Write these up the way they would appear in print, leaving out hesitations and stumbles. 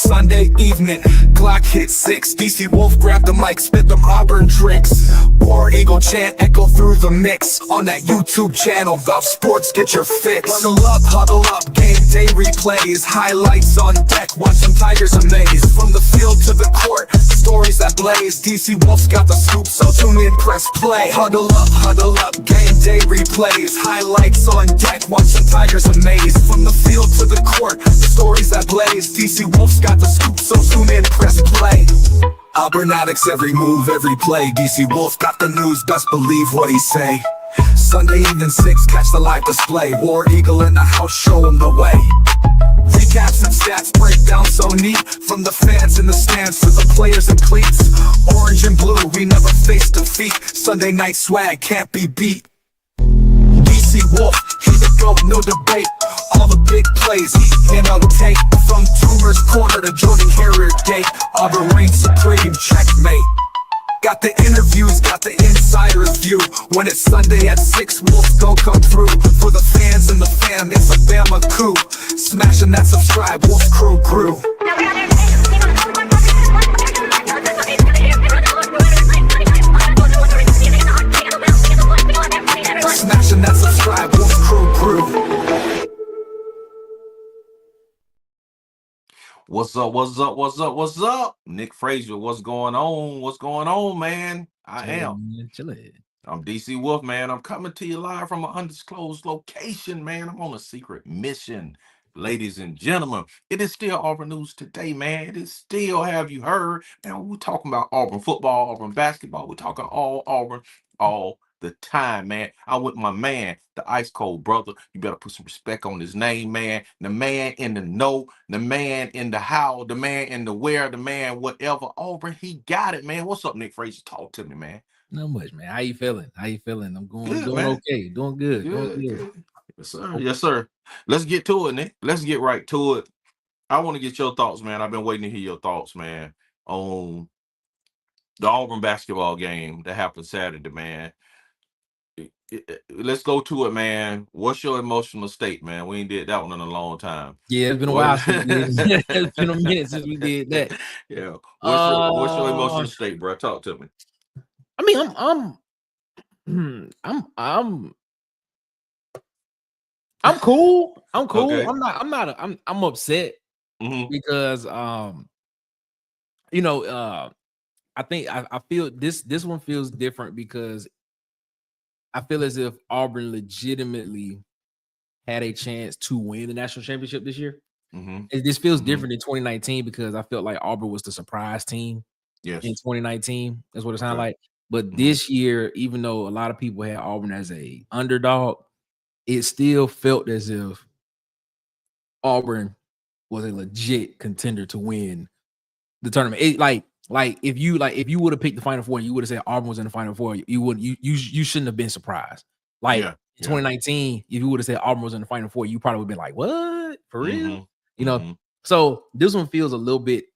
Sunday evening, clock hit 6. DC Wolf grabbed the mic, spit them Auburn tricks. War Eagle chant echo through the mix. On that YouTube channel, Golf Sports, get your fix. Huddle up, game day replays. Highlights on deck, watch some Tigers amaze. From the field to the court, stories that blaze. DC Wolf's got the scoop, so tune in, press play. Huddle up, game day replays. Highlights on deck, watch some Tigers amaze. From the field to the court, stories that blaze. DC Wolf's got the scoop, so tune in, press play. Auburn Addicts, every move, every play. DC Wolf got the news, best believe what he say. Sunday evening 6, catch the live display. War Eagle in the house, show him the way. Recaps and stats, breakdown so neat. From the fans in the stands to the players in cleats. Orange and blue, we never face defeat. Sunday night swag can't be beat. DC Wolf, he the GOAT, no debate. All the big plays, he on tape. From Tumor's Corner to Jordan Carrier Gate, Auburn reigns supreme, checkmate. Got the interviews, got the insider's view. When it's Sunday at 6, Wolf's go come through. For the fans and the fam, it's a Bama coup. Smashing that subscribe, Wolf's crew. Smashing that subscribe, Wolf's crew. What's up? Nick Frazier, what's going on, man? I'm DC Wolf, man. I'm coming to you live from an undisclosed location, man. I'm on a secret mission, ladies and gentlemen. It is still Auburn News Today, man. It is still, have you heard? Now, we're talking about Auburn football, Auburn basketball. We're talking all Auburn, all the time, man. I'm with my man, the ice cold brother. You better put some respect on his name, man. The man in the know, the man in the how, the man in the where, the man whatever. Auburn, he got it, man. What's up, Nick Frazier? Talk to me, man. Not much, man. How you feeling? I'm doing man. okay. Doing good. Yes, sir. Let's get to it, Nick. Let's get right to it. I want to get your thoughts, man. I've been waiting to hear your thoughts, man, on the Auburn basketball game that happened Saturday, man. Let's go to it, man. What's your emotional state, man? We ain't did that one in a long time. Yeah, it's been a while. It's been a minute since we did that. Yeah. What's your emotional state, bro? Talk to me. I mean, I'm cool. Okay. I'm upset because I feel this one feels different because I feel as if Auburn legitimately had a chance to win the national championship this year. This feels different in 2019 because I felt like Auburn was the surprise team in 2019. That's what it sounded like. But this year, even though a lot of people had Auburn as a underdog, it still felt as if Auburn was a legit contender to win the tournament. If you would have picked the Final Four and you would have said Auburn was in the Final Four, you shouldn't have been surprised. In 2019, if you would have said Auburn was in the Final Four, you probably would have been like, "What? For real?" You know. So this one feels a little bit.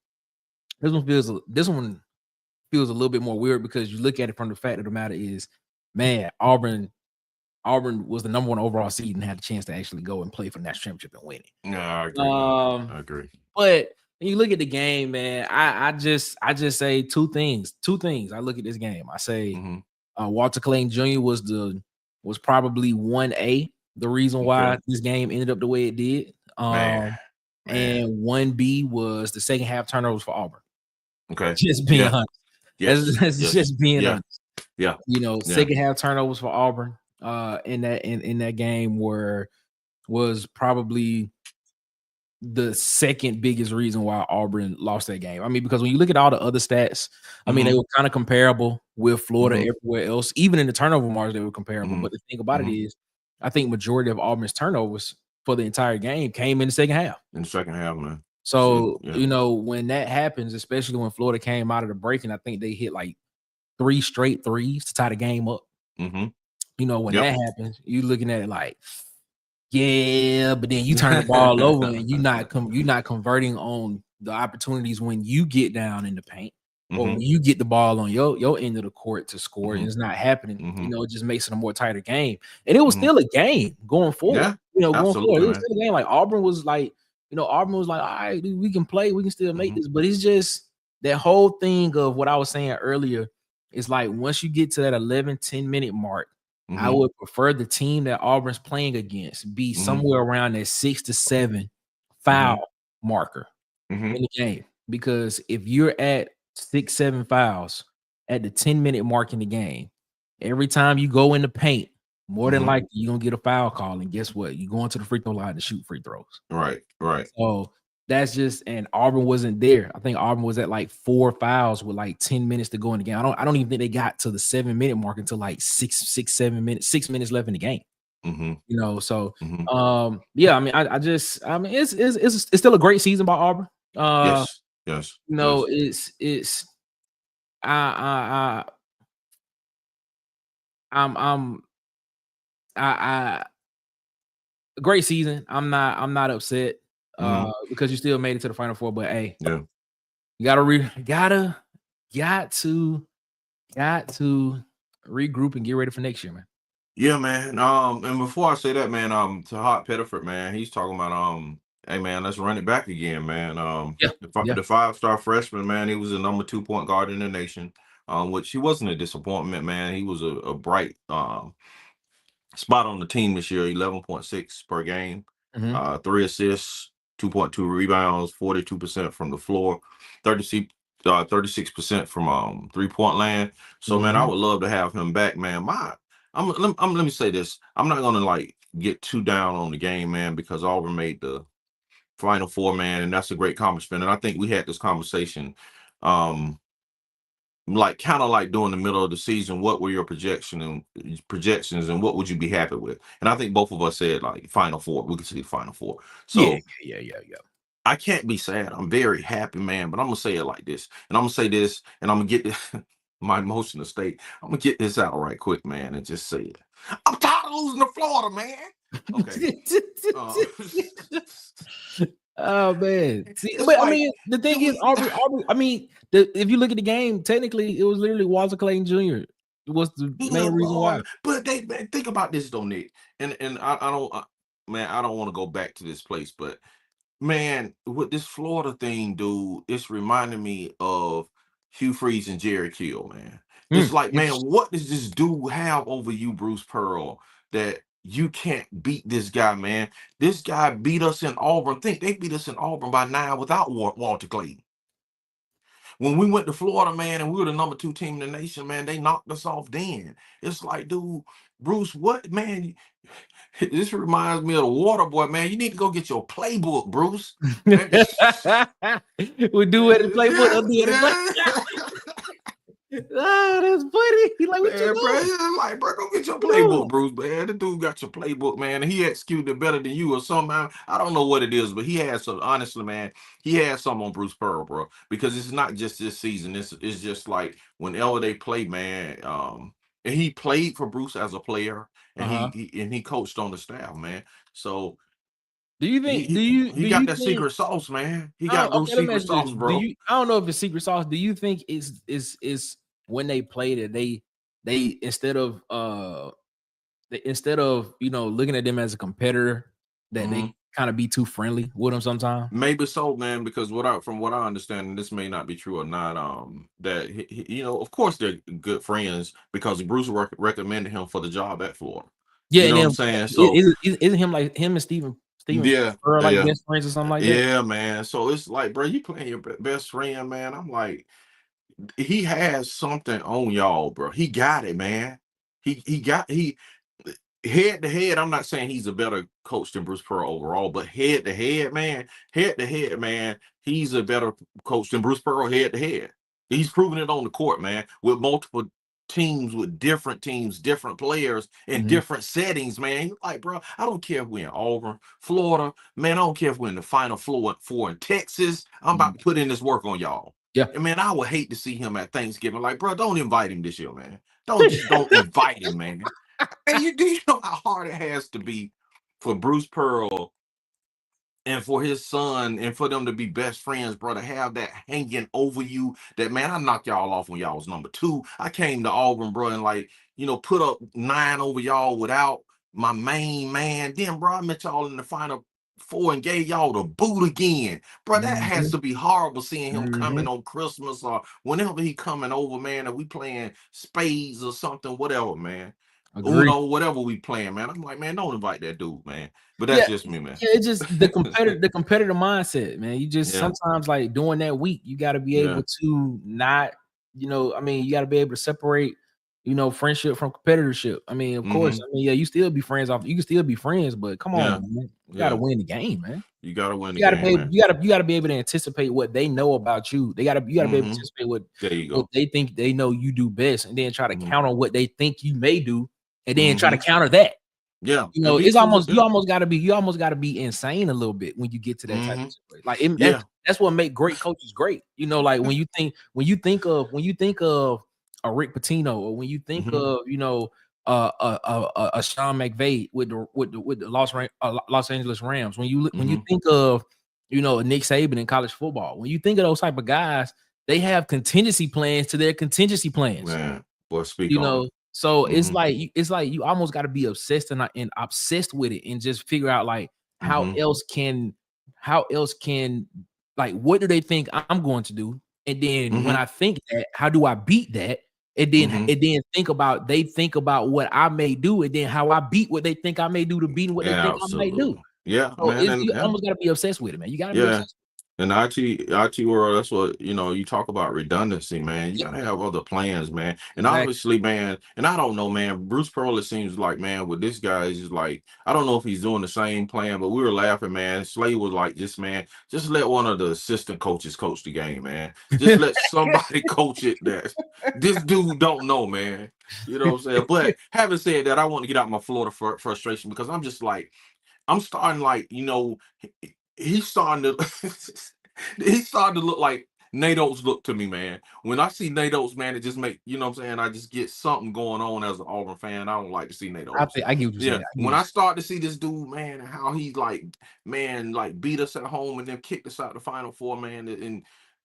This one feels a little bit more weird because you look at it from the fact of the matter is, man, Auburn was the number 1 overall seed and had a chance to actually go and play for the national championship and win it. Yeah, I agree. But when you look at the game, man, I just say two things. I look at this game. I say Walter Clayton Jr. was probably 1A, the reason why this game ended up the way it did. And 1B was the second half turnovers for Auburn. Okay. Just being honest. Just being honest. Yeah. Second half turnovers for Auburn in that game was probably the second biggest reason why Auburn lost that game. I mean, because when you look at all the other stats, I mean, they were kind of comparable with Florida everywhere else. Even in the turnover margin, they were comparable. But the thing about it is, I think majority of Auburn's turnovers for the entire game came in the second half. In the second half, man. So, when that happens, especially when Florida came out of the break, and I think they hit like 3 straight threes to tie the game up. When that happens, you're looking at it like, yeah, but then you turn the ball over and you're not converting on the opportunities when you get down in the paint or when you get the ball on your end of the court to score, and it's not happening. It just makes it a more tighter game. And it was still a game going forward. Going forward, it was still a game. Like Auburn was like, Auburn was like, all right, dude, we can play, we can still make this. But it's just that whole thing of what I was saying earlier. It's like once you get to that 11-10 minute mark, I would prefer the team that Auburn's playing against be somewhere around that 6 to 7 foul marker in the game. Because if you're at 6-7 fouls at the 10-minute mark in the game, every time you go in the paint, more than likely you're gonna get a foul call. And guess what? You're going to the free throw line to shoot free throws. Right. So that's just, and Auburn wasn't there. I think Auburn was at like 4 fouls with like 10 minutes to go in the game. I don't even think they got to the 7-minute mark until like 6 minutes left in the game. So yeah, I mean, it's still a great season by Auburn. Yes. Great season. I'm not upset because you still made it to the Final Four. But hey, you got to regroup and get ready for next year, man. Yeah, man. And before I say that, man, to Hot Pettiford, man, he's talking about hey man, let's run it back again, man. The 5-star freshman, man, he was the number 2 point guard in the nation, which he wasn't a disappointment, man. He was a bright spot on the team this year, 11.6 per game, 3 assists, 2.2 rebounds, 42% from the floor, 36% from 3-point land. So man, I would love to have him back, man. Let me say this. I'm not gonna like get too down on the game, man, because Auburn made the Final Four, man, and that's a great accomplishment. And I think we had this conversation, like kind of like during the middle of the season. What were your projections, and what would you be happy with? And I think both of us said like Final Four. We could see the Final Four. So yeah. I can't be sad. I'm very happy, man. But I'm gonna say it like this, and I'm gonna say this, and I'm gonna get this. My emotional state. I'm gonna get this out right quick, man, and just say it. I'm tired of losing to Florida, man. Okay. Oh man. See, but like, I mean, the thing is, Auburn. I mean, if you look at the game, technically, it was literally Walter Clayton Jr. was the main reason why. But man, think about this, though, Nick. And I don't want to go back to this place, but man, with this Florida thing, dude, it's reminding me of Hugh Freeze and Jerry Kill, man. It's like, man, what does this dude have over you, Bruce Pearl, that you can't beat this guy, man? This guy beat us in Auburn. Think they beat us in Auburn by 9 without Walter Clayton. When we went to Florida, man, and we were the number 2 team in the nation, man, they knocked us off then. It's like, dude, Bruce, what, man? This reminds me of the water boy, man. You need to go get your playbook, Bruce. We do it in playbook. Oh, that's funny. Like, what you doing? Like, bro, go get your playbook, Bruce, man. The dude got your playbook, man, and he executed it better than you or something. I don't know what it is, but he has some, honestly, man, he has some on Bruce Pearl, bro, because it's not just this season. It's just like whenever they play, man, and he played for Bruce as a player, and he coached on the staff, man. So do you think he got that secret sauce, man? He got Bruce secret sauce, bro. I don't know if it's secret sauce. Do you think is when they played it, they instead of looking at them as a competitor, that they kind of be too friendly with them sometimes? Maybe so, man, because from what I understand, and this may not be true or not, that of course they're good friends because Bruce recommended him for the job at Florida. Yeah, you know what I'm saying? So isn't him like him and Stephen Pearl, like best friends or something like that? Yeah, man. So it's like, bro, you playing your best friend, man. I'm like, he has something on y'all, bro. He got it, man. He head to head. I'm not saying he's a better coach than Bruce Pearl overall, but head to head, man, he's a better coach than Bruce Pearl head to head. He's proven it on the court, man, with multiple teams, with different teams, different players in different settings, man. You're like, bro, I don't care if we're in Auburn, Florida, man. I don't care if we're in the Final Four in Texas. I'm about to put in this work on y'all. Yeah, and man, I would hate to see him at Thanksgiving. Like, bro, don't invite him this year, man. Don't invite him, man. And you know how hard it has to be for Bruce Pearl and for his son and for them to be best friends, bro, to have that hanging over you, that, man, I knocked y'all off when y'all was number 2. I came to Auburn, bro, and like, put up 9 over y'all without my main man. Then, bro, I met y'all in the Final for and gave y'all the boot again. Bro, that has to be horrible seeing him coming on Christmas or whenever he coming over, man, and we playing spades or something, whatever, man. Uno, whatever we playing, man. I'm like, man, don't invite that dude, man. But that's just me, man. Yeah, it's just the competitive mindset, man. You just sometimes like during that week, you got to be able to not, you know, I mean, you got to be able to separate, you know, friendship from competitorship. I mean, of course, I mean, yeah, you still be friends off. You can still be friends, but come on, man. You got to win the game, man. You got to win the game, man. You got to be able to anticipate what they know about you. You got to be able to anticipate what they think they know you do best, and then try to counter what they think you may do, and then try to counter that. Yeah, you know, it's almost you almost got to be insane a little bit when you get to that type of situation. Like that's what make great coaches great. You know, like when you think of a Rick Pitino, or when you think of, you know, a Sean McVay with the Los Angeles Rams, when you think of, you know, Nick Saban in college football, when you think of those type of guys, they have contingency plans to their contingency plans. Man, boy, speak you on know. it. So it's like you almost got to be obsessed and obsessed with it, and just figure out like how else can like, what do they think I'm going to do, and then when I think that, how do I beat that, and then think about what I may do, and then how I beat what they think I may do to beat what they think I may do. Yeah, so man, you almost got to be obsessed with it, man. You got to be obsessed. In IT world, that's what, you know, you talk about redundancy, man. You gotta have other plans, man. And obviously, man, and I don't know, man, Bruce Pearl, it seems like, man, with this guy, is like, I don't know if he's doing the same plan, but we were laughing, man. Slay was like, this, man, just let one of the assistant coaches coach the game, man. Just let somebody coach it that this dude don't know, man. You know what I'm saying? But having said that, I want to get out my Florida frustration, because I'm just like, I'm starting, like, you know, he's starting to look like Nate Oates look to me, man. When I see Nate Oates, man, it just make, you know what I'm saying, I just get something going on as an Auburn fan. I don't like to see Nate Oates. I get what you're saying. When I start to see this dude, man, and how he like, man, like beat us at home and then kicked us out the Final Four, man, and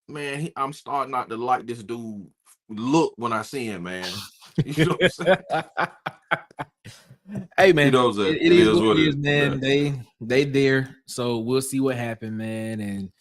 man, I'm starting not to like this dude look when I see him, man. You know what I'm saying? Hey, man, you know what it is what it is, man. Yeah. They there, so we'll see what happened, man. And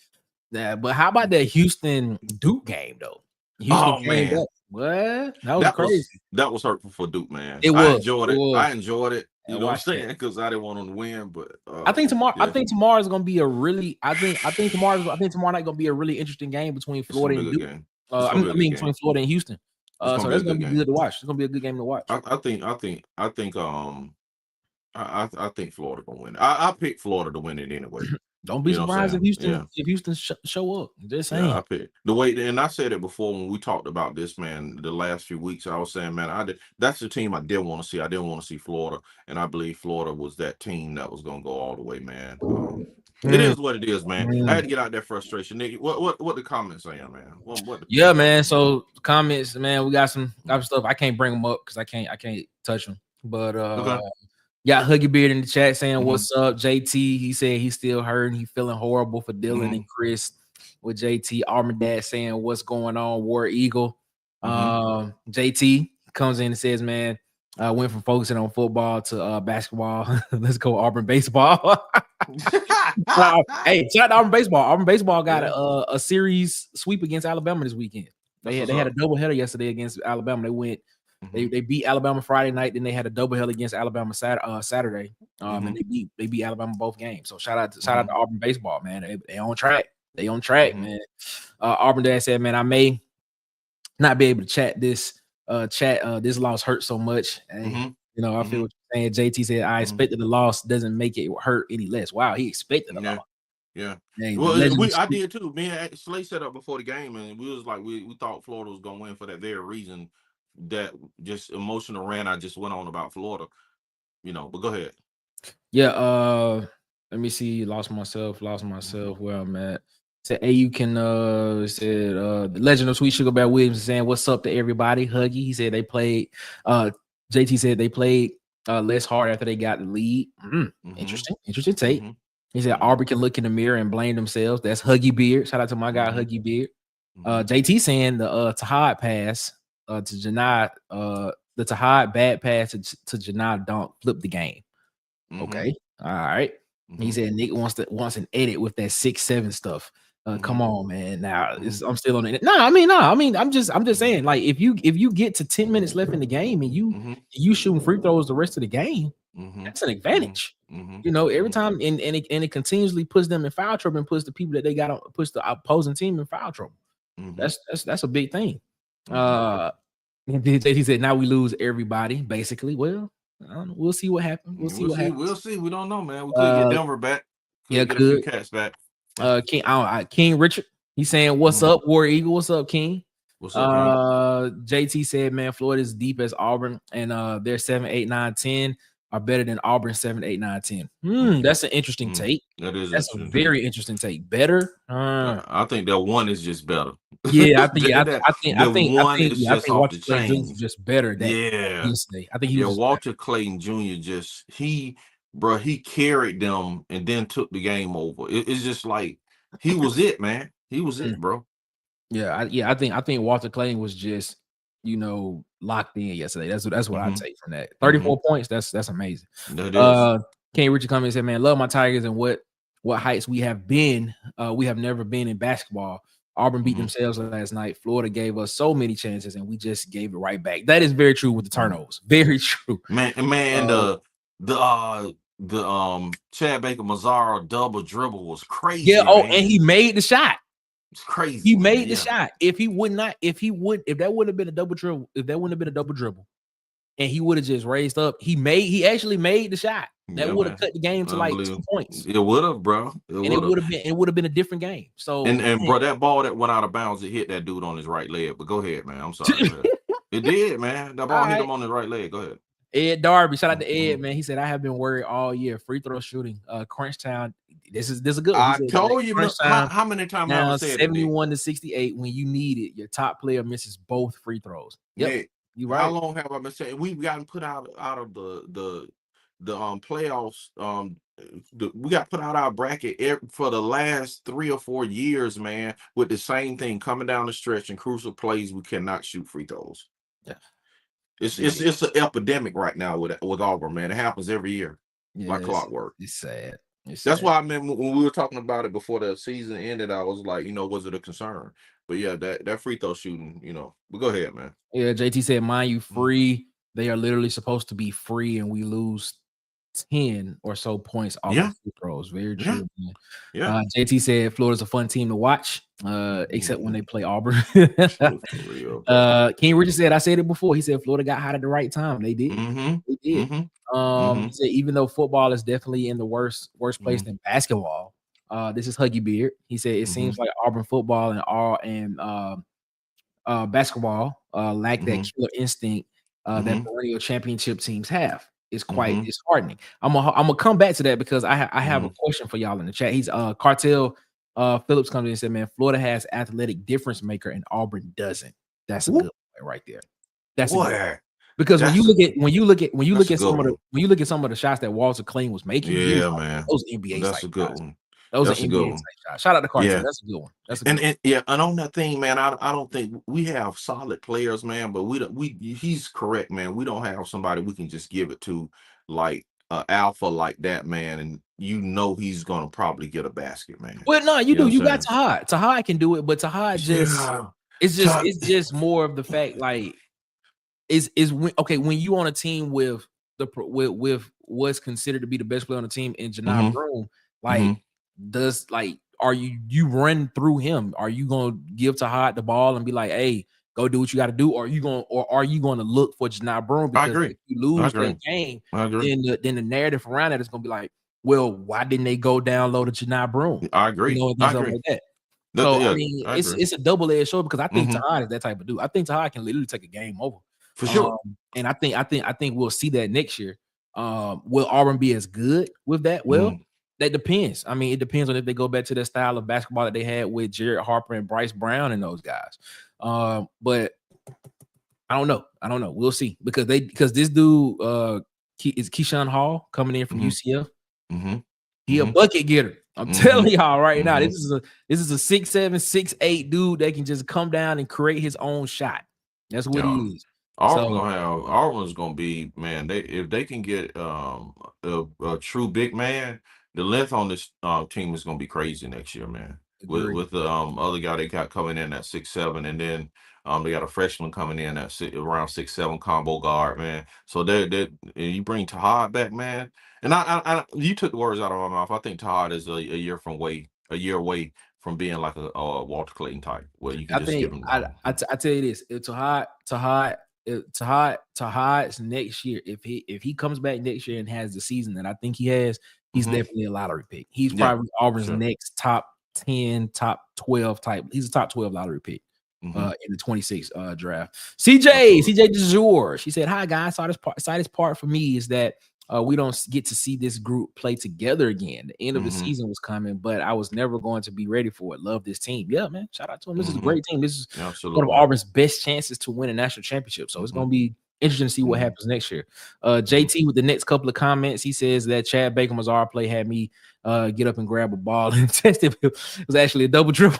but how about that Houston Duke game, though? Houston man, what? That was crazy. That was hurtful for Duke, man. I enjoyed it. I enjoyed it. You know what I'm saying? Because I didn't want them to win, but I think tomorrow is gonna be a really. I think tomorrow night gonna be a really interesting game between Florida and Duke. Between Florida and Houston. So that's gonna be good to watch. It's gonna be a good game to watch. I think Florida gonna win. I picked Florida to win it anyway. Don't be surprised if Houston show up. Just saying. I picked the way, and I said it before when we talked about this, man. The last few weeks, I was saying, man, that's the team I did want to see. I didn't want to see Florida, and I believe Florida was that team that was gonna go all the way, man. It is what it is, man. I had to get out that frustration. Nick, what the comments saying, man? Yeah, man. So comments, man. We got some stuff. I can't bring them up because I can't touch them. But got Huggy Beard in the chat saying, "What's up, JT?" He said he's still hurting. He feeling horrible for Dylan and Chris. With JT, Auburn Dad saying, "What's going on, War Eagle?" JT comes in and says, "Man, I went from focusing on football to basketball. Let's go Auburn baseball." Hey, shout out to Auburn baseball. Auburn baseball got a series sweep against Alabama this weekend. They had a doubleheader yesterday against Alabama. They went. They beat Alabama Friday night. Then they had a doubleheader against Alabama Saturday. And they beat Alabama both games. So shout out to Auburn baseball, man. They on track. They on track, man. Auburn Dad said, "Man, I may not be able to chat this. This loss hurt so much." Hey, you know, I feel what you're saying. JT said, "I expected the loss doesn't make it hurt any less." Wow, he expected a loss. Yeah. Hey, well, I did too. Me and Slay set up before the game, and we was like, we thought Florida was gonna win for that very reason. That just emotional rant I just went on about Florida, you know. But go ahead. Yeah. Let me see. Lost myself. Where I'm at. Said, "Hey, you can." Said the Legend of Sweet Sugar Bear Williams saying, "What's up to everybody?" Huggy. He said they played. JT said they played less hard after they got the lead. Interesting take. He said Auburn can look in the mirror and blame themselves. That's Huggy Beard. Shout out to my guy Huggy Beard. JT saying the Tahad pass to Janai, the Tahad bad pass to Janai dunk flipped the game. Okay, all right. He said Nick wants an edit with that 6'7" stuff. Come on, man. Now I'm still on it. I'm just saying, like, if you get to 10 minutes left in the game and you shooting free throws the rest of the game, that's an advantage. You know, every time and it continuously puts them in foul trouble and puts the people that they got on, puts the opposing team in foul trouble. That's a big thing. He said now we lose everybody, basically. Well, I don't know. We'll see what happens. We'll see. We don't know, man. We could get Denver back. Get a few cats back. King Richard. He's saying, "What's up, War Eagle? What's up, King?" What's up, JT said, "Man, Florida is deep as Auburn, and they're 7, 8, 9, 10 are better than Auburn 7, 8, 9, 10." That's an interesting take. That's a very interesting take. Better. I think that one is just better. Yeah, I think Walter Clayton Jr. just better than yesterday. I think he was Walter Clayton Jr. He carried them and then took the game over. It's just like he was it, man. He was it, bro. I think Walter Clayton was just, locked in yesterday. That's what I take from that. 34 points. That's amazing. King Richard come and said, "Man, love my Tigers and what heights we have been. We have never been in basketball. Auburn beat themselves last night. Florida gave us so many chances and we just gave it right back." That is very true with the turnovers. Very true, man. The Chad Baker Mazzaro double dribble was crazy. Yeah. Oh, man. And he made the shot. It's crazy. He made the shot. If that wouldn't have been a double dribble, and he would have just raised up, he actually made the shot. That would have cut the game to like 2 points. It would have, bro. It would have been a different game. So and bro, that ball that went out of bounds, it hit that dude on his right leg. But go ahead, man. I'm sorry. Man. It did, man. That ball hit him on his right leg. Go ahead. Ed Darby, shout out to Ed, man. He said, "I have been worried all year. Free throw shooting, Crunch Town. This is a good one." I told you, man. How many times I said 71 to 68 when you need it. Your top player misses both free throws. Yep, hey, you right. How long have I been saying we've gotten put out of the playoffs? We got put out our bracket for the last 3 or 4 years, man. With the same thing coming down the stretch in crucial plays, we cannot shoot free throws. Yeah. It's an epidemic right now with Auburn, man. It happens every year, like clockwork. It's sad. That's why I mean when we were talking about it before the season ended, I was like, was it a concern? But yeah, that free throw shooting, But go ahead, man. Yeah, JT said, "Mind you, free. They are literally supposed to be free, and we lose 10 or so points off of free throws." Very true. Yeah. JT said Florida's a fun team to watch, except when they play Auburn. King Richard said, "I said it before." He said Florida got hot at the right time. They did. They did. He said even though football is definitely in the worst place than basketball. This is Huggy Beard. He said it seems like Auburn football and basketball lack that killer instinct that perennial championship teams have. It's quite disheartening. I'm gonna come back to that because I have a question for y'all in the chat. He's Cartel Phillips comes in and said, "Man, Florida has athletic difference maker and Auburn doesn't." That's a good point right there. That's a good point. Because when you look at some of the shots that Walter Clayton was making, man, those NBA. That's a good one. Those are NBA shots. Shout out to Carter. That's a good one. And on that thing, man, I don't think we have solid players, man. But he's correct, man. We don't have somebody we can just give it to like alpha like that, man. And he's gonna probably get a basket, man. Well, no, you do. You got Tahad. Tahad can do it, but Tahad it's just more of the fact like when you on a team with what's considered to be the best player on the team in Janai Broome, like. Are you run through him? Are you gonna give Tahad the ball and be like, "Hey, go do what you got to do"? Or are you gonna look for Janai Broome? Because if you lose that game, then the narrative around that is gonna be like, "Well, why didn't they go down low to Janai Broome?" I agree. I agree. Like that. So I mean, it's a double-edged sword because I think Tahad is that type of dude. I think Tahad can literally take a game over for sure. And I think we'll see that next year. Will Auburn be as good with that? Well. That depends. I mean, it depends on if they go back to the style of basketball that they had with Jared Harper and Bryce Brown and those guys. But I don't know. We'll see because this dude is Keyshawn Hall coming in from UCF. He a bucket getter. I'm telling y'all right now. This is a 6'7", 6'8" dude that can just come down and create his own shot. That's what he is. Auburn's gonna be, man. If they can get a true big man. the length on this team is going to be crazy next year, man. With the other guy they got coming in at 6'7", and then they got a freshman coming in at around 6'7" combo guard, man. So they you bring Tahad back, man. And I you took the words out of my mouth. I think Tahad is a year away from being like a Walter Clayton type, where you can just give him. I tell you this, Tahad's next year, if he comes back next year and has the season that I think he has, he's definitely a lottery pick. He's probably Auburn's next top 10, top 12 type. He's a top 12 lottery pick in the 26 draft. CJ DeJour, she said, "Hi guys, saddest part for me is that we don't get to see this group play together again. The end of the season was coming, but I was never going to be ready for it. Love this team." Yeah, man. Shout out to him. This is a great team. This is one of Auburn's best chances to win a national championship. So it's going to be interesting to see what happens next year. JT with the next couple of comments, he says that Chad Baker-Mazara play had me get up and grab a ball and test it. It was actually a double dribble.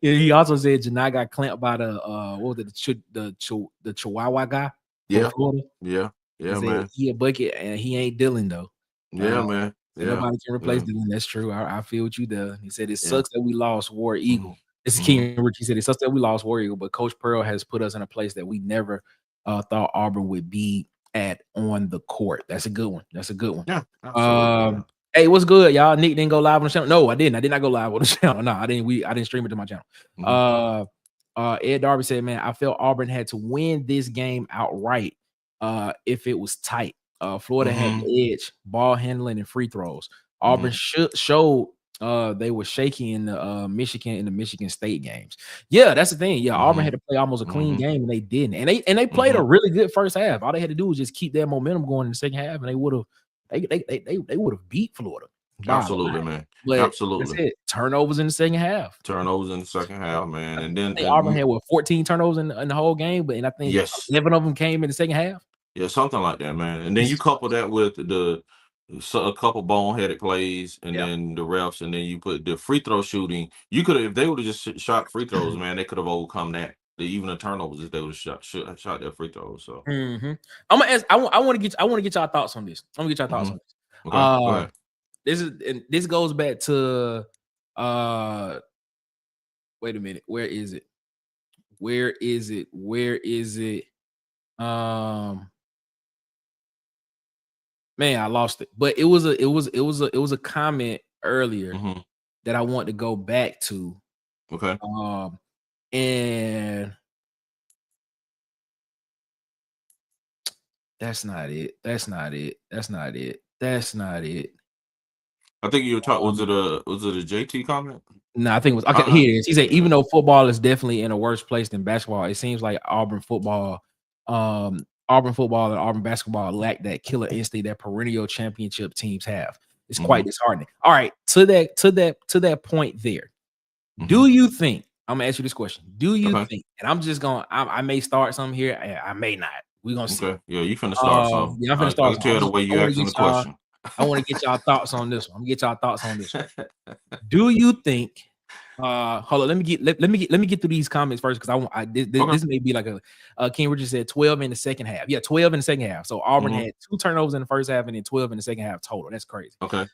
He also said Janai got clamped by the what was it, the Chihuahua guy? Yeah, man. He a bucket and he ain't Dylan though. Yeah, man. Yeah. Nobody can replace Dylan. That's true. I feel what you done. He said it sucks that we lost War Eagle. This is King Rich. He said it sucks that we lost War Eagle, but Coach Pearl has put us in a place that we never thought Auburn would be at on the court. That's a good one. Yeah. Absolutely. Hey, what's good, y'all? Nick didn't go live on the channel. No, I didn't. I did not go live on the channel. No, I didn't stream it to my channel. Ed Darby said, "Man, I felt Auburn had to win this game outright if it was tight. Florida had the edge, ball handling and free throws. Auburn showed they were shaky in the Michigan State games. Yeah, that's the thing. Yeah, Auburn had to play almost a clean game, and they didn't. And they played a really good first half. All they had to do was just keep that momentum going in the second half, and they would have beat Florida. Absolutely, man. But absolutely. That's it. Turnovers in the second half. Man. And then Auburn had 14 turnovers in the whole game, but I think 11 of them came in the second half. Yeah, something like that, man. And then you couple that with a couple boneheaded plays, and then the refs, and then you put the free throw shooting. You could have, if they would have just shot free throws, man, they could have overcome that. Even the turnovers, if they would have shot their free throws. So I'm gonna ask. I want to get y'all thoughts on this. I'm gonna get y'all thoughts on this. Okay, this goes back to wait a minute. Where is it? Man, I lost it. But it was a comment earlier that I want to go back to. Okay. And that's not it. I think you were talking. Was it a JT comment? No, I think it was okay. Here it is. He said, even though football is definitely in a worse place than basketball, it seems like Auburn football and Auburn basketball lack that killer instinct that perennial championship teams have. It's quite disheartening. All right, to that point there. Do you think? I'm gonna ask you this question. Do you think? And I'm just gonna. I may start something here. I may not. We're gonna see. Okay. Yeah, you finna start something. Yeah, I'm finna start. I can tell the way you asking the question. I want to get y'all thoughts on this one. I'm gonna get y'all thoughts on this one. Do you think? Hold on. Let me get through these comments first, because this may be like a King Richard said 12 in the second half. Yeah, 12 in the second half. So Auburn had 2 turnovers in the first half and then 12 in the second half total. That's crazy. Okay.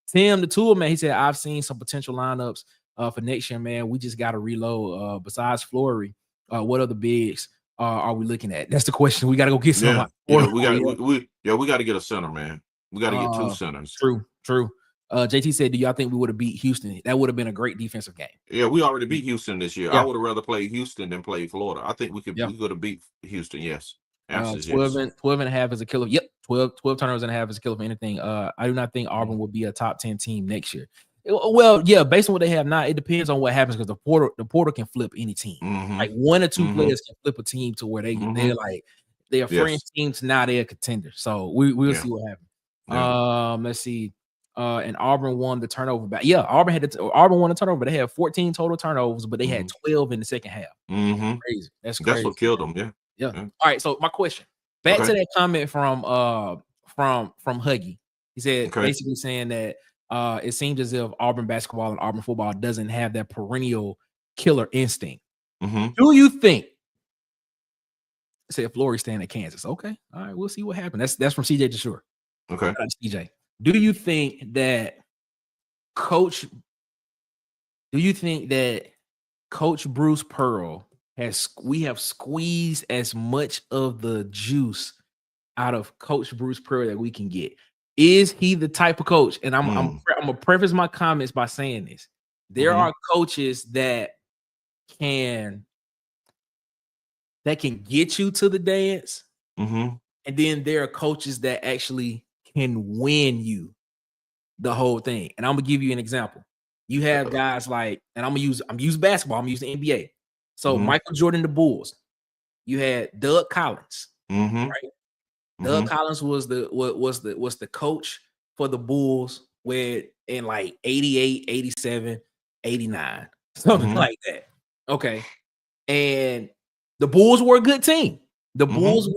Tim the Tool Man, he said, I've seen some potential lineups for next year, man. We just got to reload. Besides Flory, what other bigs are we looking at? That's the question. We got to go get some. We got to get a center, man. We got to get 2 centers. True. JT said, do y'all think we would have beat Houston? That would have been a great defensive game. Yeah, we already beat Houston this year. I would have rather played Houston than play Florida. I think we could have beat Houston. Yes. 12 and a half is a killer. Yep. 12 turnovers and a half is a killer for anything. I do not think Auburn will be a top 10 team next year. Well, yeah, based on what they have now, it depends on what happens, because the portal can flip any team. Like 1 or 2 players can flip a team to where they're fringe teams, now they're a contender. So we'll see what happens. Let's see. And Auburn won the turnover back. Yeah, Auburn won the turnover, but they had 14 total turnovers, but they had 12 in the second half. Crazy. That's crazy. That's what killed them. Yeah. All right. So my question, back to that comment from Huggy. He said basically saying that it seems as if Auburn basketball and Auburn football doesn't have that perennial killer instinct. Do you think? Said Flory staying at Kansas. Okay. All right. We'll see what happens. That's from CJ DeSure. Okay. CJ. Do you think that Coach Bruce Pearl we have squeezed as much of the juice out of Coach Bruce Pearl that we can get? Is he the type of coach? And I'm gonna preface my comments by saying this. There are coaches that can get you to the dance. And then there are coaches that actually can win you the whole thing. And I'm gonna give you an example. You have guys like, and I'm using basketball, I'm using NBA. So Michael Jordan, the Bulls. You had Doug Collins, right? Doug Collins was the coach for the Bulls in like 88, 87, 89, something like that. Okay. And the Bulls were a good team. The Bulls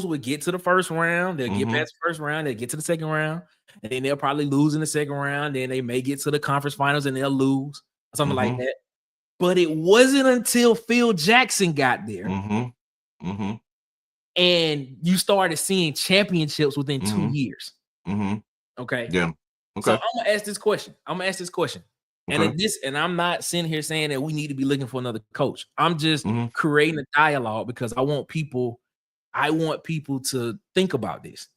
would get to the first round, they'll get past the first round, they'll get to the second round, and then they'll probably lose in the second round. Then they may get to the conference finals and they'll lose, something like that. But it wasn't until Phil Jackson got there and you started seeing championships within 2 years. Okay. Yeah. Okay. So I'm gonna ask this question. And I'm not sitting here saying that we need to be looking for another coach. I'm just creating a dialogue because I want people to think about this.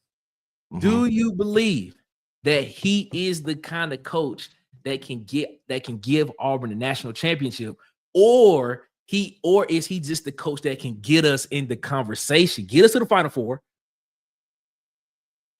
Do you believe that he is the kind of coach that can give Auburn a national championship, or is he just the coach that can get us in the conversation, get us to the Final Four,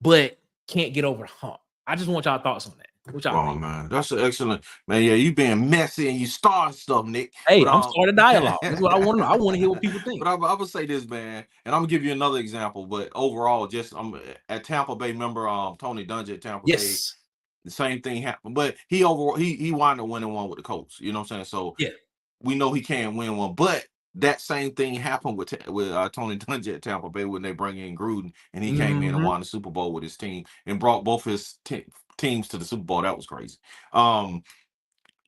but can't get over the hump? I just want y'all thoughts on that. Man, that's an excellent, man. Yeah, you being messy and you start stuff, Nick. Hey, I'm starting a dialogue. That's what I want to know. I want to hear what people think. But I would say this, man, and I'm gonna give you another example. But overall, just I'm at Tampa Bay. Remember, Tony Dungy at Tampa Bay. The same thing happened, but he wound up winning one with the Colts. You know what I'm saying? So yeah, we know he can win one, but that same thing happened with Tony Dungy at Tampa Bay when they bring in Gruden, and he came in and won the Super Bowl with his team and brought both his teams to the Super Bowl. That was crazy. I'm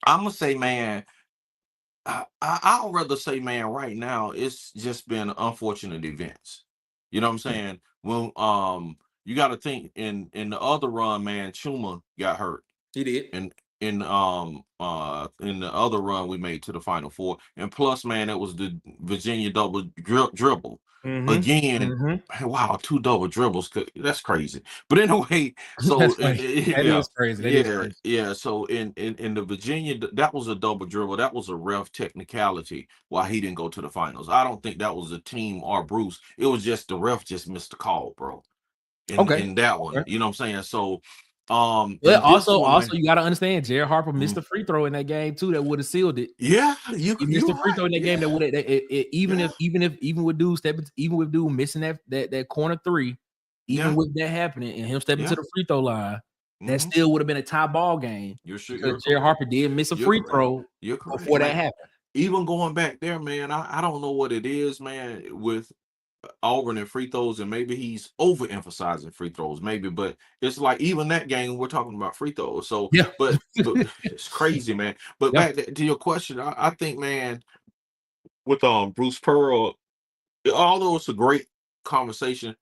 gonna say, man, I'd rather say, man, right now it's just been unfortunate events. You know what I'm saying? When you got to think in the other run, man, Chuma got hurt. He did. And in the other run we made to the Final Four, and plus, man, it was the Virginia double dribble again. Wow, 2 double dribbles, that's crazy. But anyway, so that is crazy. Yeah. So in the Virginia, that was a double dribble. That was a ref technicality why he didn't go to the finals. I don't think that was a team or Bruce. It was just the ref just missed the call, bro. In that one, you know what I'm saying? So also you got to understand, Jared Harper missed a free throw in that game too that would have sealed it. Yeah, he missed a free throw in that game that would have even with dude missing that corner three, with that happening and him stepping to the free throw line, that still would have been a tie ball game. Jared Harper did miss a free throw before that happened. Even going back there, man, I don't know what it is, man, with Auburn and free throws, and maybe he's overemphasizing free throws, but it's like even that game we're talking about free throws. So but it's crazy, man. But back to your question, I think, man, with Bruce Pearl, although it's a great conversation,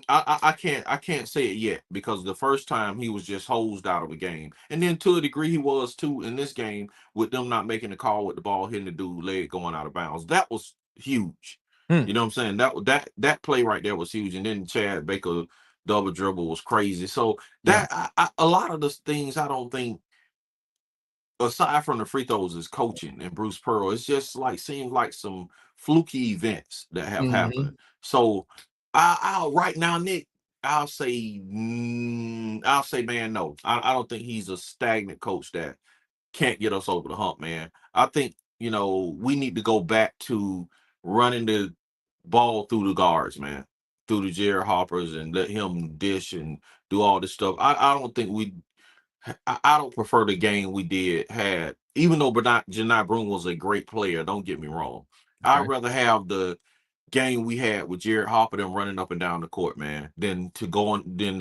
I can't say it yet, because the first time he was just hosed out of a game, and then to a degree he was too in this game with them not making the call with the ball hitting the dude's leg going out of bounds. That was huge. You know what I'm saying? That play right there was huge. And then Chad Baker double dribble was crazy. So that a lot of the things, I don't think, aside from the free throws, is coaching and Bruce Pearl. It's just like seems like some fluky events that have happened. So I'll right now, Nick, I'll say, man, no. I don't think he's a stagnant coach that can't get us over the hump, man. I think, we need to go back to running the ball through the guards, man, through the Jared Harpers, and let him dish and do all this stuff. I don't think I don't prefer the game we had, even though Janai Broome was a great player, don't get me wrong. I'd rather have the game we had with Jared Harper than running up and down the court, man, than to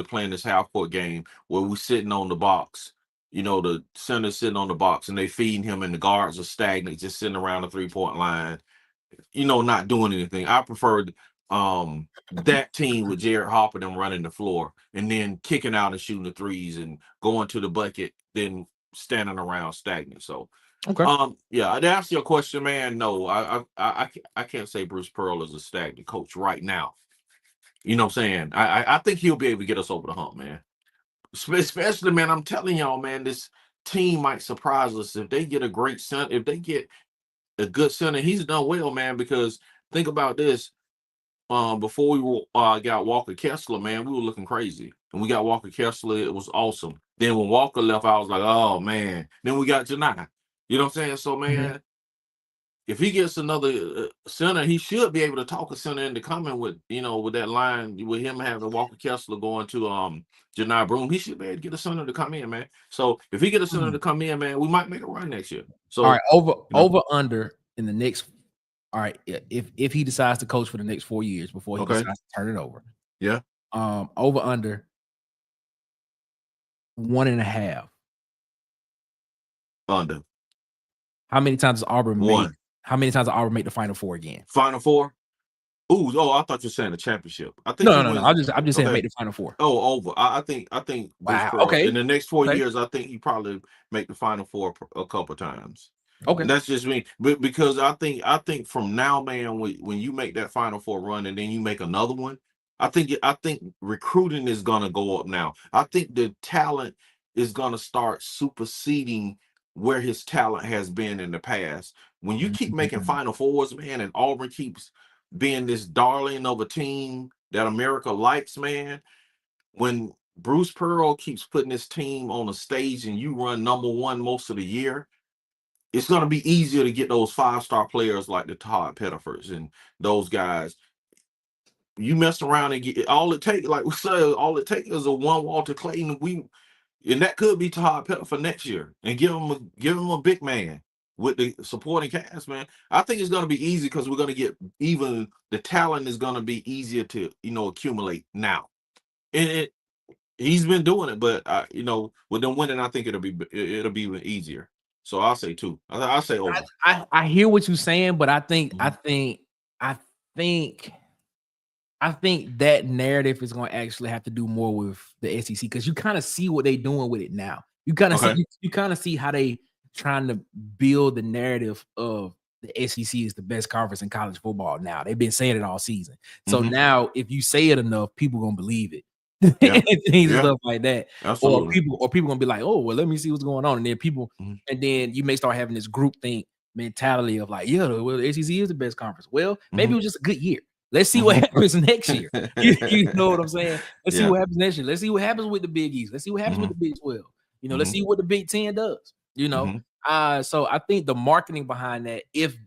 playing this half court game where we're sitting on the box. The center's sitting on the box and they feeding him, and the guards are stagnant, just sitting around the 3-point line, not doing anything. I prefer that team with Jared Harper them running the floor and then kicking out and shooting the threes and going to the bucket, then standing around stagnant. So Okay. Yeah, to answer your question, man, no, I can't say Bruce Pearl is a stagnant coach right now. You know what I'm saying? I think he'll be able to get us over the hump, man. Especially, man, I'm telling y'all, man, this team might surprise us if they get a great center. If they get a good center, he's done well, man. Because think about this: before we got Walker Kessler, man, we were looking crazy, and we got Walker Kessler. It was awesome. Then when Walker left, I was like, oh man. Then we got Janai. You know what I'm saying? So, man, if he gets another center, he should be able to talk a center into coming with, with that line, with him having Walker Kessler going to Janai Broom. He should be able to get a center to come in, man. So if he get a center to come in, man, we might make a run next year. So all right, over under in the next. All right, if he decides to coach for the next 4 years before he decides to turn it over. Yeah. Over under 1.5. Under. How many times has Auburn One. How many times has Auburn made the Final Four again? Final Four? I thought you were saying the championship. I think no. I'm just saying make the Final Four. Oh, over. I think. Wow. Pearl, okay. In the next 4 years, I think he probably make the Final Four a couple times. Okay. And that's just me, but because I think from now, man, when you make that Final Four run and then you make another one, I think recruiting is gonna go up now. I think the talent is gonna start superseding where his talent has been in the past. When you keep making Final Fours, man, and Auburn keeps being this darling of a team that America likes, man, when Bruce Pearl keeps putting his team on a stage and you run number one most of the year, it's going to be easier to get those 5-star players like the Todd Pettifords and those guys. You mess around and get all it takes, like we said, all it takes is a one Walter Clayton. And that could be Todd Pettiford next year, and give him a big man with the supporting cast, man. I think it's going to be easy because we're going to get even the talent is going to be easier to accumulate now. And he's been doing it, but with them winning, I think it'll be even easier. So I'll say 2. I'll say over. I hear what you're saying, but I think that narrative is going to actually have to do more with the SEC because you kind of see what they're doing with it now. You kind of see how they trying to build the narrative of the SEC is the best conference in college football. Now they've been saying it all season. So now, if you say it enough, people gonna believe it. Things and stuff like that. Absolutely. Or people gonna be like, oh, well, let me see what's going on. And then and then you may start having this groupthink mentality of like, yeah, well, the SEC is the best conference. Well, maybe it was just a good year. Let's see what happens next year. You know what I'm saying? Let's see what happens next year. Let's see what happens with the Big East. Let's see what happens with the Big 12. Let's see what the Big 10 does. So I think the marketing behind that, if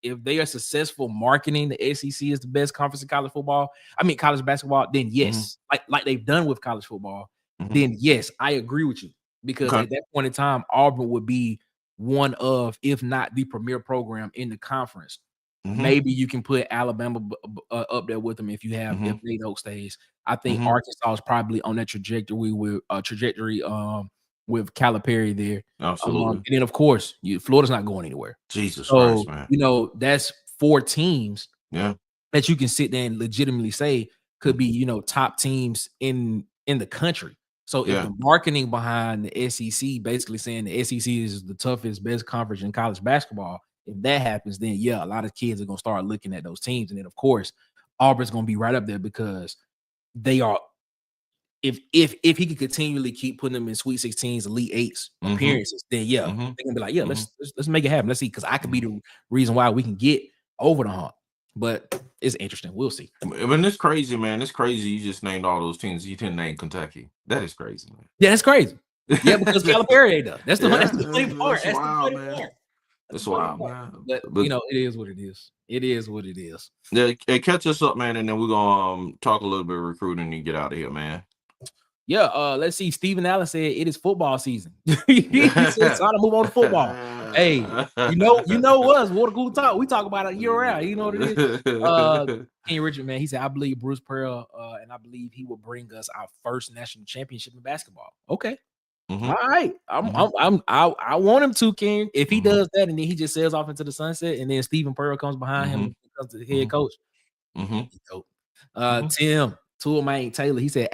they are successful marketing the SEC is the best conference in college basketball, then yes, like they've done with college football, then yes, I agree with you. Because at that point in time, Auburn would be one of, if not the premier program in the conference. Maybe you can put Alabama up there with them if you have if Nate Oates stays. I think Arkansas is probably on that trajectory with with Calipari there. Absolutely. And then of course, Florida's not going anywhere. Jesus Christ, man. That's 4 teams that you can sit there and legitimately say could be, top teams in the country. So if the marketing behind the SEC basically saying the SEC is the toughest, best conference in college basketball, if that happens, then a lot of kids are gonna start looking at those teams. And then of course, Auburn's gonna be right up there because they are. If he could continually keep putting them in Sweet 16s, Elite 8s appearances, then they're gonna be like, let's make it happen. Let's see, because I could be the reason why we can get over the hump. But it's interesting. We'll see. I mean, it's crazy, man. It's crazy. You just named all those teams. You didn't name Kentucky. That is crazy, man. Yeah, that's crazy. Yeah, because Calipari ain't done. That's the funny part. That's wild, man. That's wild, man. But it is what it is. It is what it is. Yeah, catch us up, man, and then we're gonna talk a little bit of recruiting and get out of here, man. Yeah, let's see. Stephen Allen said it is football season. He said it's time to move on to football. Hey, you know us, Water Cool Talk. We talk about it year round. You know what it is. King Richard, man, he said, I believe Bruce Pearl, and I believe he will bring us our first national championship in basketball. Okay. All right. I want him to, King. If he does that and then he just sails off into the sunset and then Stephen Pearl comes behind him and becomes the head coach, Tim Toolmate Taylor, he said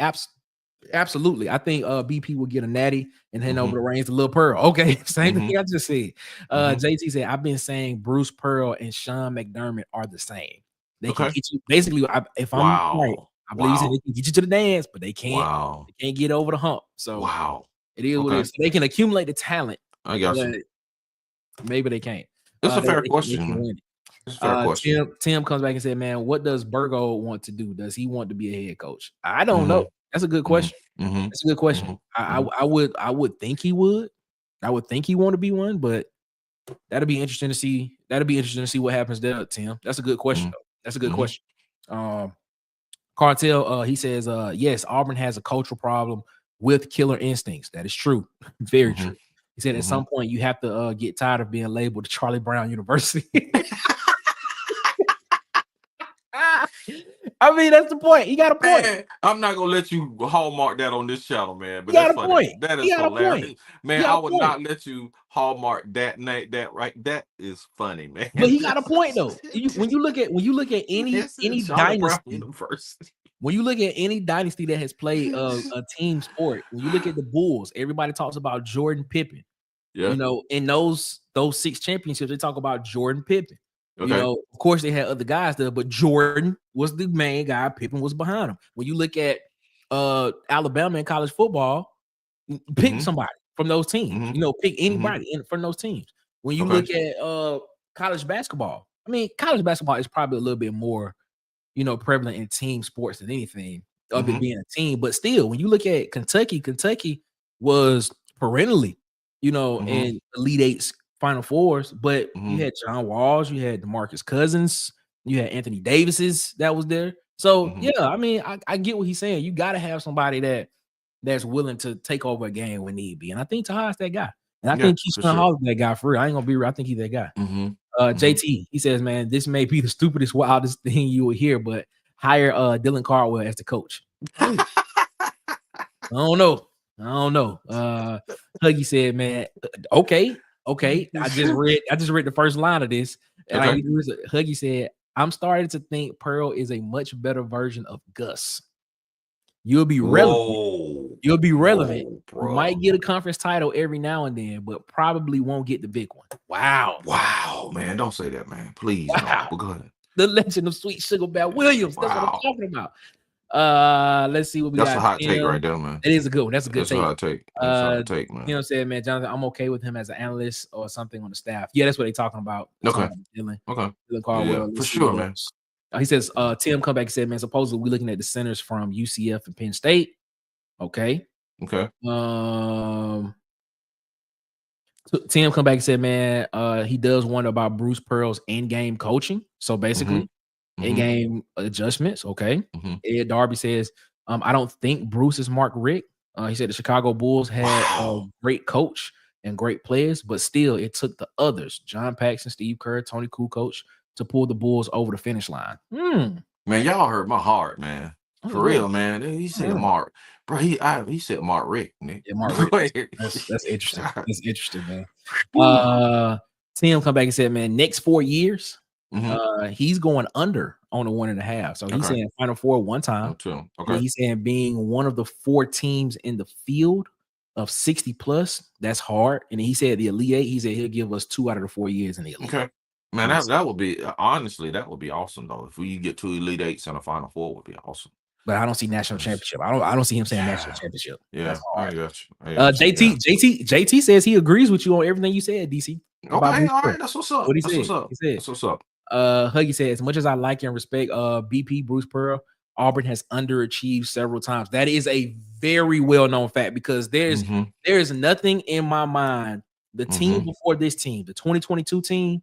absolutely. I think BP will get a natty and hand over the reins to Lil Pearl. Okay, same thing I just said. JT said, I've been saying Bruce Pearl and Sean McDermott are the same. They can get you basically. If I'm right, I believe he said they can get you to the dance, but they can't. They can't get over the hump. So it is what it is. So they can accumulate the talent. I got you. Maybe they can't. It's a fair question. Tim comes back and said, "Man, what does Burgo want to do? Does he want to be a head coach? I don't know. That's a good question. That's a good question. I would think he would. I would think he want to be one, but that'll be interesting to see. That'll be interesting to see what happens there, Tim. That's a good question. That's a good question. Cartel, he says, yes, Auburn has a cultural problem with killer instincts. That is true. Very true. He said at some point you have to get tired of being labeled Charlie Brown University. I mean, that's the point. He got a point. Man, I'm not gonna let you hallmark that on this channel, man. But that's funny. Point. That is hilarious, man. I would not let you hallmark that name. That is funny, man. But he got a point though. When you look at any dynasty, when you look at any dynasty that has played a team sport, when you look at the Bulls, everybody talks about Jordan Pippen. Yeah. You know, in those 6 championships, they talk about Jordan Pippen. Okay. You know, of course, they had other guys there, but Jordan was the main guy. Pippen was behind him. When you look at Alabama in college football, pick somebody from those teams. You know, pick anybody from those teams. When you look at college basketball, I mean, college basketball is probably a little bit more, you know, prevalent in team sports than anything of it being a team. But still, when you look at Kentucky was perennially, you know, in Elite Eights, Final Fours, but you had John Walls, you had DeMarcus Cousins, you had Anthony Davis's that was there. So yeah, I mean, I get what he's saying. You got to have somebody that's willing to take over a game when need be, and I think Tahad's that guy, and I think Keyshawn Hall is that guy for real. I ain't gonna be real. I think he's that guy. JT, he says, man, this may be the stupidest, wildest thing you will hear, but hire Dylan Cardwell as the coach. I don't know. Huggy said, man, okay. I just read the first line of this, and Huggy said, I'm starting to think Pearl is a much better version of Gus. You'll be relevant. You'll be relevant. You might get a conference title every now and then, but probably won't get the big one. Wow, man. Don't say that, man. Please. No. Go ahead. The legend of Sweet Sugar Bear Williams. That's what I'm talking about. Let's see what we got. That's a hot take right there, man. It is a good one. That's a good take. That's a hot take, man. You know what I'm saying, man? Jonathan, I'm okay with him as an analyst or something on the staff. Yeah, that's what they're talking about. Okay. Dylan Cardwell, for sure, man. He says, Tim come back and said, man, supposedly we're looking at the centers from UCF and Penn State. Okay. Tim come back and said, man, he does wonder about Bruce Pearl's in-game coaching. So basically, in-game adjustments. Okay. Ed Darby says, I don't think Bruce is Mark Richt. He said the Chicago Bulls had a great coach and great players, but still it took the others, John Paxson, Steve Kerr, Tony Kukoc, to pull the Bulls over the finish line. Man, y'all hurt my heart, man. For real, man. He said Mark. Bro, he said Mark Richt, Nick. Yeah, Mark Richt. That's interesting. That's interesting, man. Tim come back and said, man, next 4 years, he's going under on a 1.5. So he's saying Final Four one time. He's saying being one of the 4 teams in the field of 60 plus, that's hard. And he said the Elite Eight, he said he'll give us 2 out of the 4 years in the Elite Eight. Man, that would be, honestly, that would be awesome though. If we get 2 Elite Eights and a Final Four, would be awesome. But I don't see national championship. I don't see him saying national championship. Yeah, I got you. JT says he agrees with you on everything you said, DC. Okay, all right, that's what's up. What he said. That's what's up. Huggy said, as much as I like and respect BP Bruce Pearl, Auburn has underachieved several times. That is a very well-known fact because there is nothing in my mind. The team before this team, the 2022 team,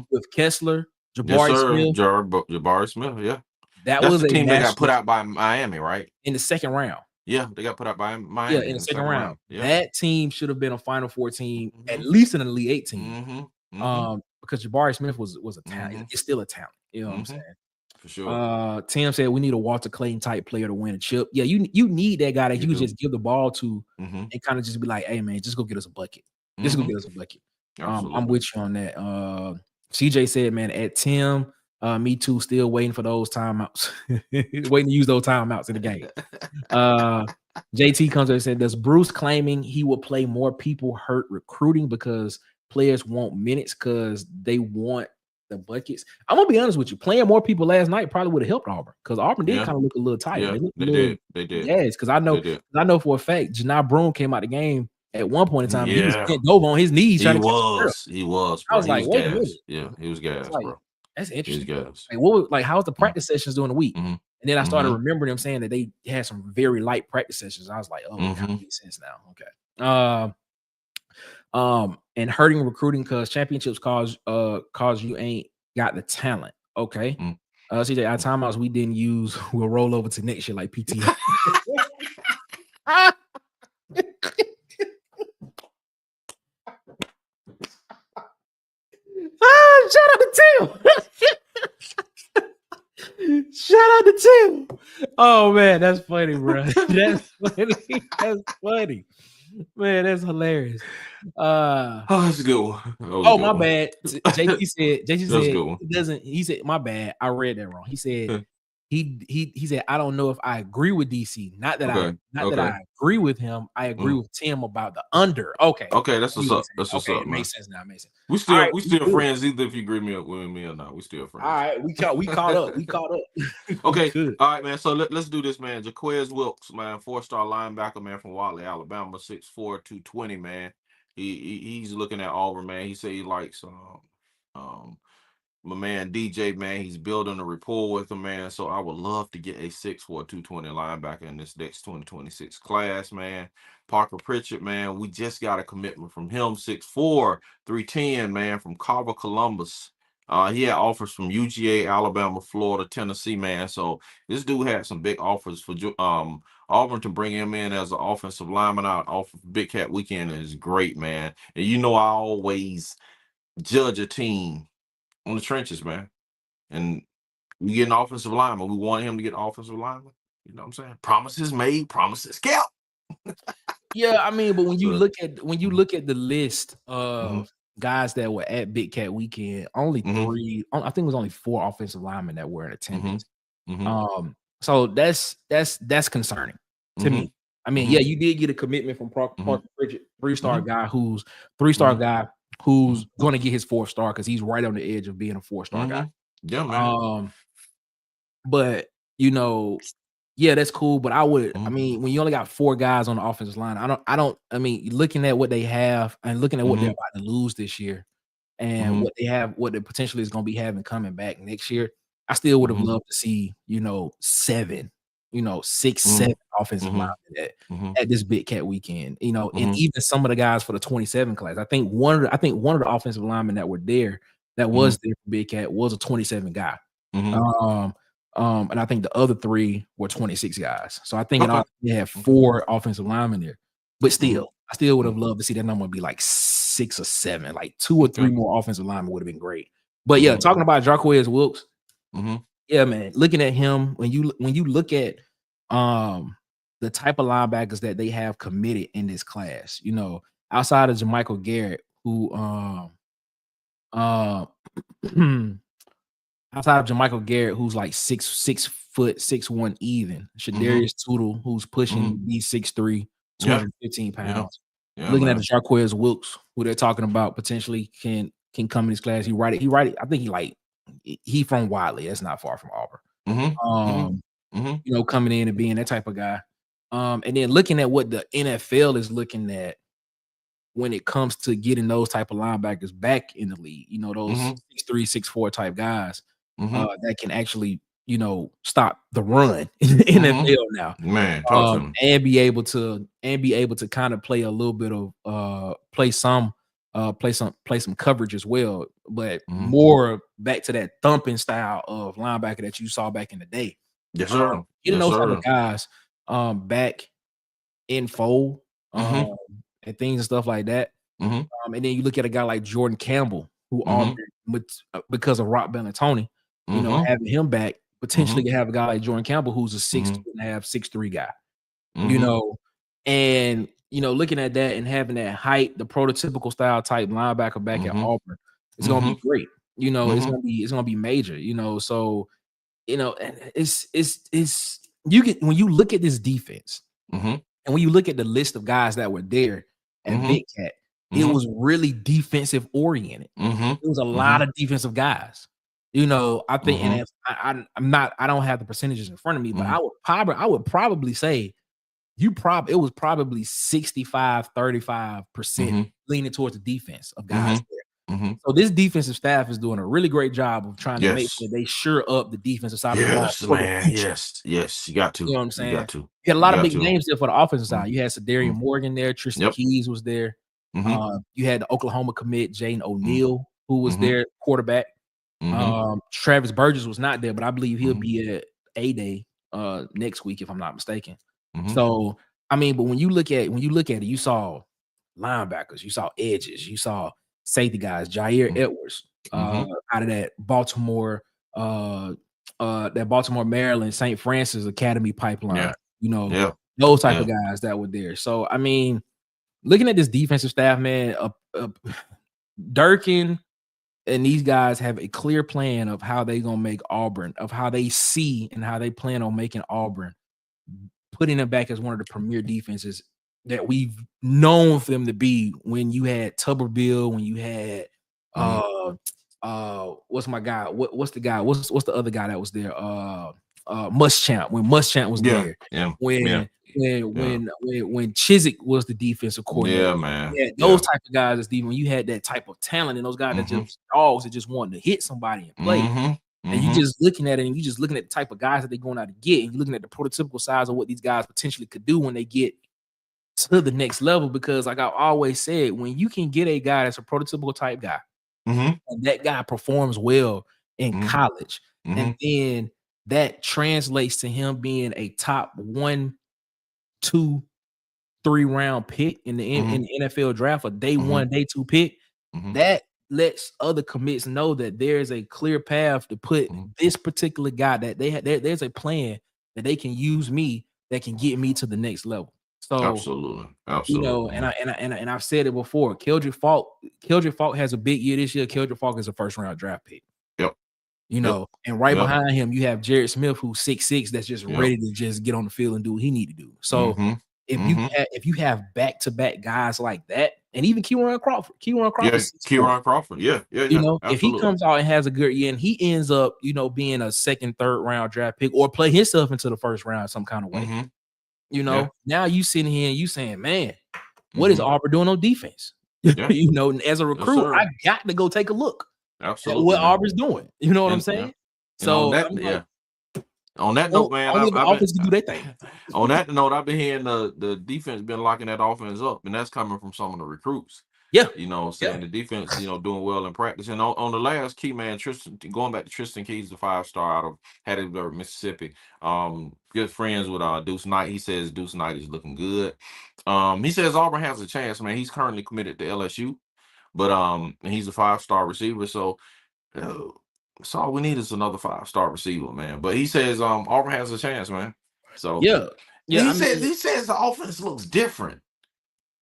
with Kessler, Jabari Smith, yeah. That's was the team that got put out by Miami, right? In the second round. Yeah, they got put out by Miami. Yeah, in the second round. Yeah. That team should have been a Final Four team, at least an Elite Eight team. Because Jabari Smith was a talent. It's still a talent. You know what I'm saying? For sure. Tim said we need a Walter Clayton type player to win a chip. Yeah, you need that guy that you just give the ball to and kind of just be like, hey man, just go get us a bucket. Just go get us a bucket. I'm with you on that. CJ said, man, at Tim, Me too. Still waiting for those timeouts. Waiting to use those timeouts in the game. JT comes up and said, does Bruce claiming he will play more people hurt recruiting because players want minutes because they want the buckets? I'm gonna be honest with you. Playing more people last night probably would have helped Auburn because Auburn did kind of look a little tired. Yeah, they did. Yes, because I know for a fact Janai Broome came out the game at one point in time. Yeah. He was bent over on his knees. He was. I was like, wait a minute. Yeah, he was gassed, like, bro. That's interesting. He was gassed. Like how was the practice sessions during the week? Mm-hmm. And then I started remembering them saying that they had some very light practice sessions. I was like, oh, it kind of makes sense now. Okay. And hurting recruiting because championships cause you ain't got the talent. Okay. CJ, our timeouts we didn't use will roll over to next year like PTA. Shout out to Tim. Shout out to Tim. Oh man, that's funny, bro. That's funny. That's funny. Man, that's hilarious. That's a good one. My bad. JT said he doesn't. He said, my bad. I read that wrong. He said he said, I don't know if I agree with DC. Not that I agree with him. I agree with Tim about the under. Okay, that's what's up. That's what's up. Makes sense now. Makes sense. We still friends, either if you agree with me or not. We still friends. All right, we caught up. Okay. All right, man. So let's do this, man. Jaquez Wilkes, man, 4-star linebacker, man, from Watley, Alabama, 6'4", 220, man. He's looking at Auburn, man. He said he likes my man DJ, man. He's building a rapport with him, man. So I would love to get a 6'4", 220 linebacker in this next 2026 class, man. Parker Pritchard, man. We just got a commitment from him, 6'4", 310, man, from Carver, Columbus. He had offers from UGA, Alabama, Florida, Tennessee, man. So this dude had some big offers for Auburn to bring him in as an offensive lineman out off of Big Cat Weekend is great, man. And you know I always judge a team on the trenches, man. And we get an offensive lineman. We want him to get an offensive lineman. You know what I'm saying? Promises made, promises kept. Yeah, I mean, but when you look at the list of guys that were at Big Cat Weekend, only three, I think it was only 4 offensive linemen that were in attendance. So that's concerning to me. I mean, yeah, you did get a commitment from Parker Pritchard, 3-star guy who's 3-star guy who's going to get his 4th star because he's right on the edge of being a 4-star guy. Yeah, man. But you know, yeah, that's cool. But I would, I mean, when you only got 4 guys on the offensive line, I mean, looking at what they have and looking at what they're about to lose this year and what they have, what they potentially is going to be having coming back next year, I still would have loved to see, 7, 6, 7 offensive linemen at this Big Cat Weekend, and even some of the guys for the 27 class. I think one of the offensive linemen that were there that was there for Big Cat was a 27 guy. And I think the other 3 were 26 guys. So I think they had 4 offensive linemen there. But still, I still would have loved to see that number be like 6 or 7, like 2 or 3 more offensive linemen would have been great. But yeah, talking about Jaquez Wilkes, yeah, man, looking at him, when you look at the type of linebackers that they have committed in this class, outside of Jermichael Garrett, who outside of Jermichael Garrett, who's like 6 foot, 6'1" even. Shadarius Tootle, who's pushing these 6'3", 215 pounds. Looking at the Jaquez Wilkes, who they're talking about potentially can come in this class. He I think he from Wiley. That's not far from Auburn. Coming in and being that type of guy. And then looking at what the NFL is looking at when it comes to getting those type of linebackers back in the league, those 6'3", 6'4" type guys that can actually, stop the run in the NFL now. Man, and be able to kind of play a little bit of play some coverage as well, but more back to that thumping style of linebacker that you saw back in the day. Yes, sir. Getting those type of guys back in fold and things and stuff like that. And then you look at a guy like Jordan Campbell, who because of Rock Bellantoni, having him back, potentially have a guy like Jordan Campbell who's a 6'2.5", 6'3" guy. And looking at that and having that height, the prototypical style type linebacker back at Auburn, it's gonna be great. You know, it's gonna be major. You know, so you know, it's you get when you look at this defense, and when you look at the list of guys that were there at Big Cat, it was really defensive oriented. It was a lot of defensive guys. You know, I think, and I don't have the percentages in front of me, but I would probably say it was probably 65-35% leaning towards the defense of guys there. So this defensive staff is doing a really great job of trying to make sure they sure up the defensive side of the ball. Man. Yes, you got to. You know what I'm saying? You got to. You had a lot of big names there for the offensive side. You had Sadarian Morgan there, Tristan Keys was there. You had the Oklahoma commit, Jaden O'Neal, who was their quarterback. Travis Burgess was not there, but I believe he'll be at A-Day next week, if I'm not mistaken. So I mean, but when you look at it, you saw linebackers, you saw edges, you saw safety guys, Jair Edwards, out of that Baltimore, Maryland, St. Francis Academy pipeline, you know, those type of guys that were there. So I mean, looking at this defensive staff, man, Durkin and these guys have a clear plan of how they gonna make Auburn, of how they see and how they plan on making Auburn, putting them back as one of the premier defenses that we've known for them to be. When you had Tuberville, when you had what's my guy? What's the guy? What's the other guy that was there? Muschamp. When Muschamp was there. When Chiswick was the defensive coordinator. Yeah, man. Those type of guys is when you had that type of talent and those guys that just dogs that just wanted to hit somebody and play. And you just looking at it, and you just looking at the type of guys that they're going out to get, and you're looking at the prototypical size of what these guys potentially could do when they get to the next level. Because like I always said, when you can get a guy that's a prototypical type guy, and that guy performs well in college, and then that translates to him being a top 1, 2, 3 round pick in the NFL draft, a day 1, day 2 pick, that lets other commits know that there's a clear path to put this particular guy, that there's a plan that they can use me that can get me to the next level. So absolutely. You know, and I've said it before. Keldrick Falk has a big year this year. Keldrick Falk is a first round draft pick. You know, and right behind him, you have Jared Smith, who's 6'6", that's just ready to just get on the field and do what he need to do. So if you have back-to-back guys like that, and even Kieran Crawford, you know, if he comes out and has a good year and he ends up, you know, being a 2nd, 3rd round draft pick, or play himself into the 1st round some kind of way, you know, now you sitting here and you saying, man, what is Auburn doing on defense? You know, as a recruit, I got to go take a look. Absolutely, what Auburn's doing. You know what I'm saying? So on that note, man, offense can do their thing. On that note, I've been hearing the defense been locking that offense up, and that's coming from some of the recruits. You know, saying the defense, you know, doing well in practice. And on the last key man, Tristan, going back to Tristan Keys, the 5-star out of Hattiesburg, Mississippi. Good friends with Deuce Knight. He says Deuce Knight is looking good. He says Auburn has a chance, man. He's currently committed to LSU. But he's a 5-star receiver, so that's all we need is another 5-star receiver, man. But he says Auburn has a chance, man. So he says the offense looks different.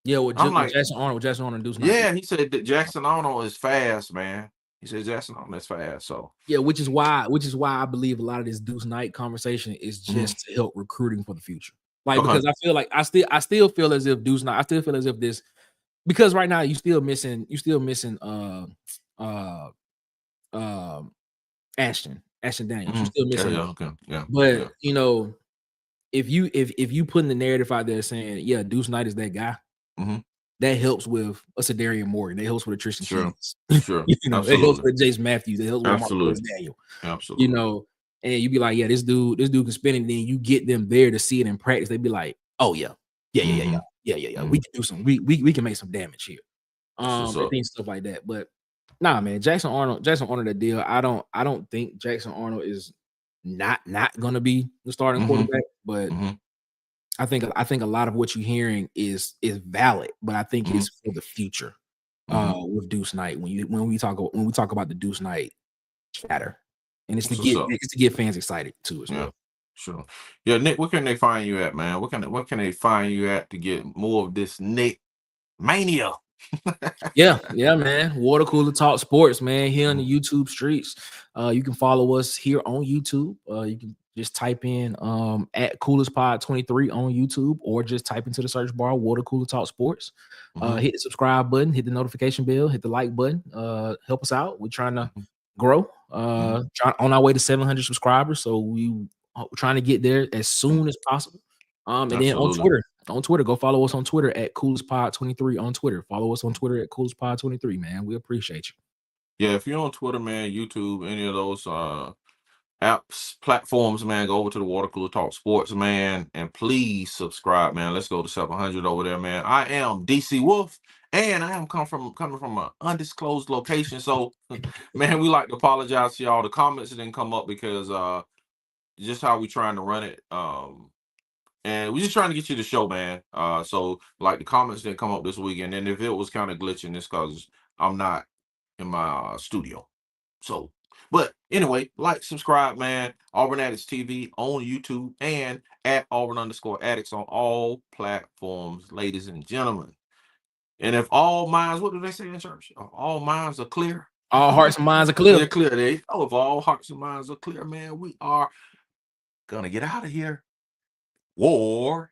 With Jackson Arnold and Deuce Knight. Yeah, he said that Jackson Arnold is fast, man. He said Jackson Arnold is fast. So which is why I believe a lot of this Deuce Knight conversation is just to help recruiting for the future. Like because I feel like I still feel as if Deuce Knight, I still feel as if this. Because right now you still missing Ashton Daniels. You still missing But you know, if you putting the narrative out there saying, Deuce Knight is that guy, that helps with a Sadarian Morgan, that helps with a Tristan Keys. Sure. You know, it helps with Jace Matthews, it helps with Marcus Daniel. Absolutely. You know, and you be like, this dude can spin it, and then you get them there to see it in practice. They be like, oh yeah. We can do some. We can make some damage here. And things stuff like that. But nah, man, Jackson Arnold, that deal. I don't think Jackson Arnold is not gonna be the starting quarterback. But I think a lot of what you're hearing is valid. But I think it's for the future with Deuce Knight. When we talk about the Deuce Knight chatter, and it's to get fans excited too as well. Sure. Yeah, Nick, where can they find you at, man? What can they find you at to get more of this Nick mania? Yeah, man. Water Cooler Talk Sports, man. Here on the YouTube streets. You can follow us here on YouTube. You can just type in at CoolersPod23 on YouTube, or just type into the search bar Water Cooler Talk Sports. Hit the subscribe button, hit the notification bell, hit the like button. Help us out. We're trying to grow. On our way to 700 subscribers, so we're trying to get there as soon as possible. And then on Twitter, go follow us on Twitter at CoolersPod23 on Twitter. Follow us on Twitter at CoolersPod23, man. We appreciate you. Yeah, if you're on Twitter, man, YouTube, any of those apps, platforms, man, go over to the Water Cooler Talk Sports, man, and please subscribe, man. Let's go to 700 over there, man. I am DC Wolf, and I am coming from an undisclosed location. So, man, we like to apologize to y'all. The comments didn't come up because just how we trying to run it. And we're just trying to get you the show, man. So like the comments didn't come up this weekend, and if it was kind of glitching, it's because I'm not in my studio. So, but anyway, like, subscribe, man. Auburn Addicts-TV on YouTube and at Auburn_Addicts on all platforms, ladies and gentlemen. And if all minds, what do they say in church? All minds are clear. All hearts and minds are clear. They're clear. If all hearts and minds are clear, man, we are gonna get out of here. War